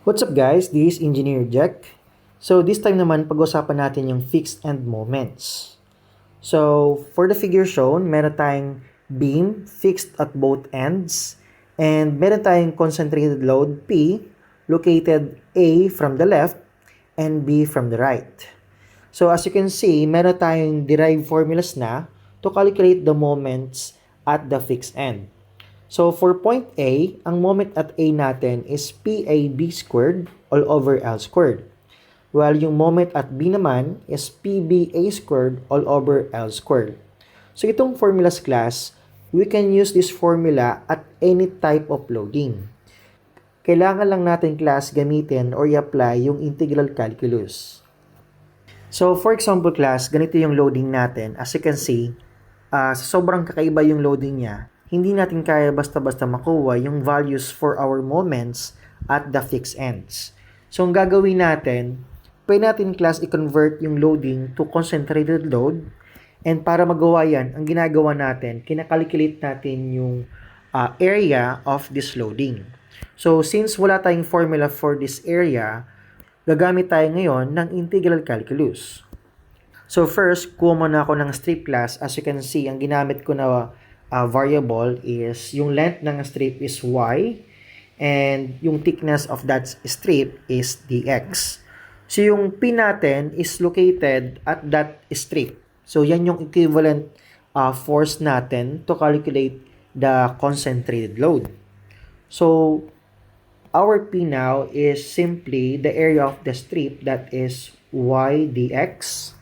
What's up guys? This is Engineer Jack. So this time naman pag-usapan natin yung fixed end moments. So for the figure shown, meron tayong beam fixed at both ends and meron tayong concentrated load P located A from the left and B from the right. So as you can see, meron tayong derived formulas na to calculate the moments at the fixed end. So for point A, ang moment at A natin is PAB squared all over L squared. While yung moment at B naman is PBA squared all over L squared. So itong formulas class, we can use this formula at any type of loading. Kailangan lang natin class gamitin or i-apply yung integral calculus. So for example class, ganito yung loading natin. As you can see, sa sobrang kakaiba yung loading niya, hindi natin kaya basta-basta makuha yung values for our moments at the fixed ends. So, ang gagawin natin, pwede natin class i-convert yung loading to concentrated load. And para magawa yan, ang ginagawa natin, kinakalculate natin yung area of this loading. So, since wala tayong formula for this area, gagamit tayo ngayon ng integral calculus. So, first, kuha muna ako ng strip class. As you can see, ang ginamit ko na variable is yung length ng strip is y and yung thickness of that strip is dx. So yung P natin is located at that strip. So yan yung equivalent force natin to calculate the concentrated load. So our P now is simply the area of the strip that is y dx.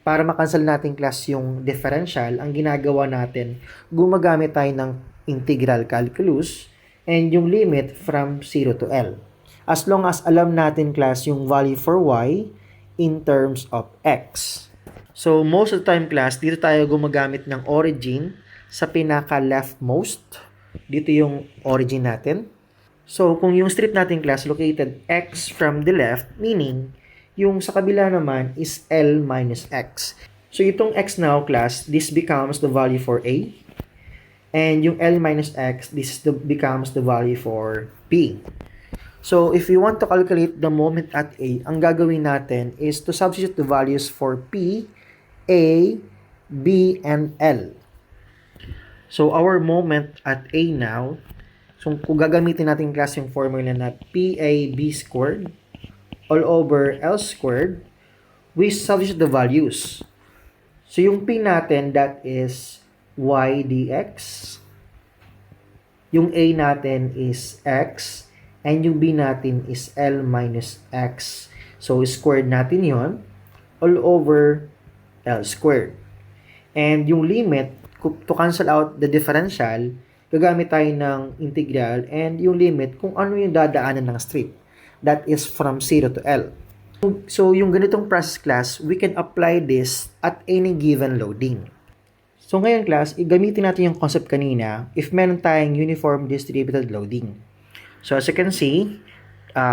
Para makancel natin class yung differential, ang ginagawa natin, gumagamit tayo ng integral calculus and yung limit from 0 to L. As long as alam natin class yung value for y in terms of x. So most of the time class, dito tayo gumagamit ng origin sa pinaka-leftmost. Dito yung origin natin. So kung yung strip natin class located x from the left, meaning yung sa kabila naman is L minus X. So, itong X now, class, this becomes the value for A. And yung L minus X, this becomes the value for P. So, if we want to calculate the moment at A, ang gagawin natin is to substitute the values for P, A, B, and L. So, our moment at A now, so kung gagamitin natin class yung formula na PAB squared, all over L squared, we substitute the values. So, yung P natin, that is y dx. Yung A natin is x. And yung B natin is L minus x. So, squared natin yon all over L squared. And yung limit, to cancel out the differential, gagamit tayo ng integral and yung limit kung ano yung dadaanan ng strip. That is from 0 to L. So, yung ganitong process class, we can apply this at any given loading. So, ngayon class, gamitin natin yung concept kanina if meron tayong uniform distributed loading. So, as you can see,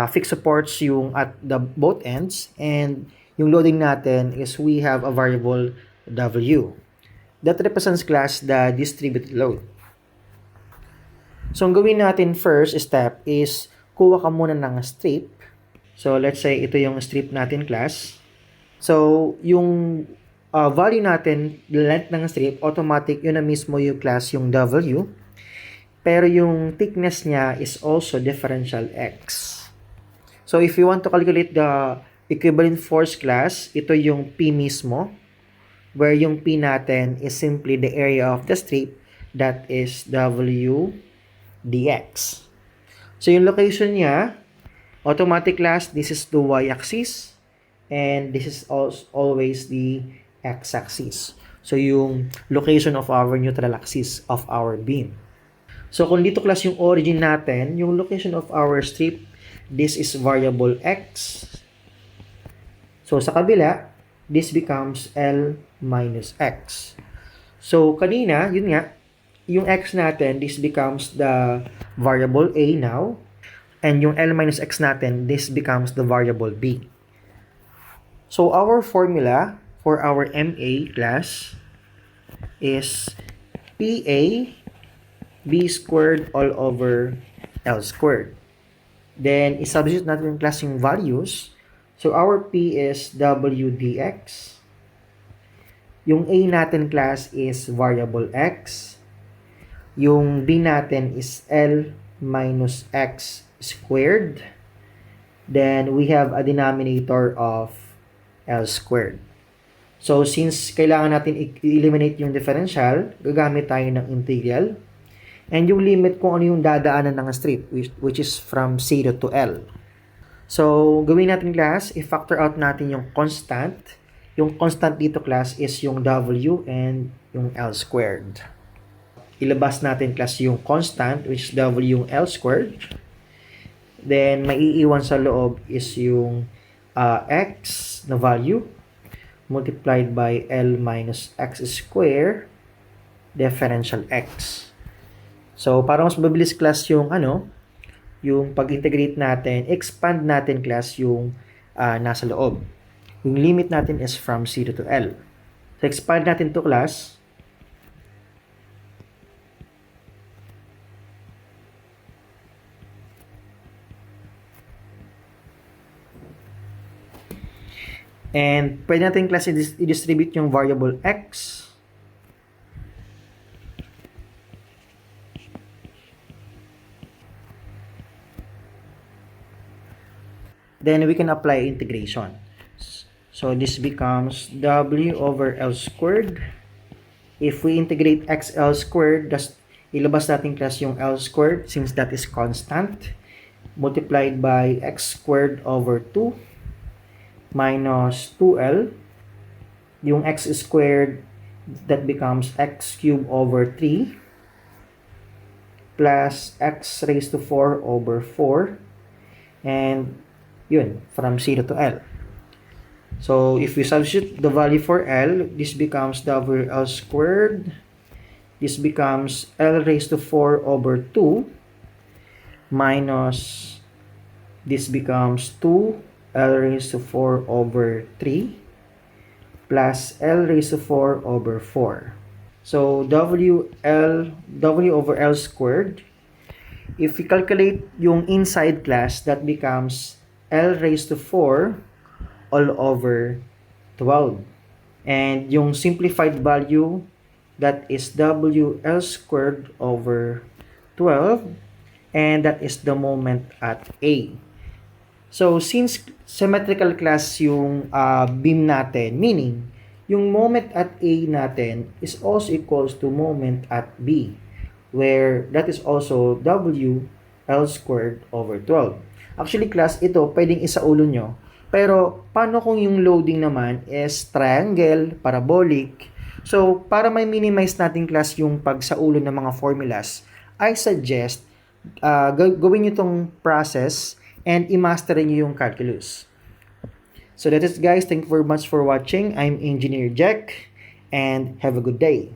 fixed supports yung at the both ends and yung loading natin is we have a variable W. That represents class the distributed load. So, ang gawin natin first step is kuha ka muna ng strip. So, let's say ito yung strip natin class. So, yung value natin, the length ng strip, automatic yun na mismo yung class yung W. Pero yung thickness niya is also differential X. So, if you want to calculate the equivalent force class, ito yung P mismo. Where yung P natin is simply the area of the strip that is W dx. So, yung location niya, automatic class, this is the y-axis, and this is always the x-axis. So, yung location of our neutral axis of our beam. So, kung dito class yung origin natin, yung location of our strip, this is variable x. So, sa kabila, this becomes L minus x. So, kanina, yun nga, yung x natin, this becomes the variable A now. And yung L minus x natin, this becomes the variable B. So, our formula for our MA class is PA B squared all over L squared. Then, isubstitute natin yung class yung values. So, our P is W dx. Yung A natin class is variable X. Yung B natin is L minus X squared. Then, we have a denominator of L squared. So, since kailangan natin i-eliminate yung differential, gagamit tayo ng integral. And yung limit kung ano yung dadaanan ng strip, which is from 0 to L. So, gawin natin class, i-factor out natin yung constant. Yung constant dito class is yung W and yung L squared. Ilabas natin class yung constant, which is W yung L squared. Then, maiiwan sa loob is yung X na value multiplied by L minus X squared differential X. So, para mas mabilis class yung yung pag-integrate natin, expand natin class yung nasa loob. Yung limit natin is from 0 to L. So, expand natin to class. And pwede natin class i-distribute yung variable X. Then we can apply integration. So this becomes W over L squared. If we integrate XL squared, ilabas natin class yung L squared since that is constant. Multiplied by X squared over 2 minus 2L. Yung X squared, that becomes X cubed over 3 plus X raised to 4 over 4. And yun, from 0 to L. So, if we substitute the value for L, this becomes W L squared. This becomes L raised to 4 over 2 minus this becomes 2 L raised to 4 over 3 plus L raised to 4 over 4. So, W over L squared. If we calculate yung inside class, that becomes L raised to 4 all over 12. And yung simplified value, that is WL squared over 12. And that is the moment at A. So, since symmetrical class yung beam natin, meaning, yung moment at A natin is also equals to moment at B, where that is also WL squared over 12. Actually, class, ito, pwedeng isaulo nyo. Pero, paano kung yung loading naman is triangle, parabolic? So, para may minimize natin class yung pagsaulo ng mga formulas, I suggest gawin nyo itong process and i-master nyo yung calculus. So, that is guys. Thank you very much for watching. I'm Engineer Jack and have a good day.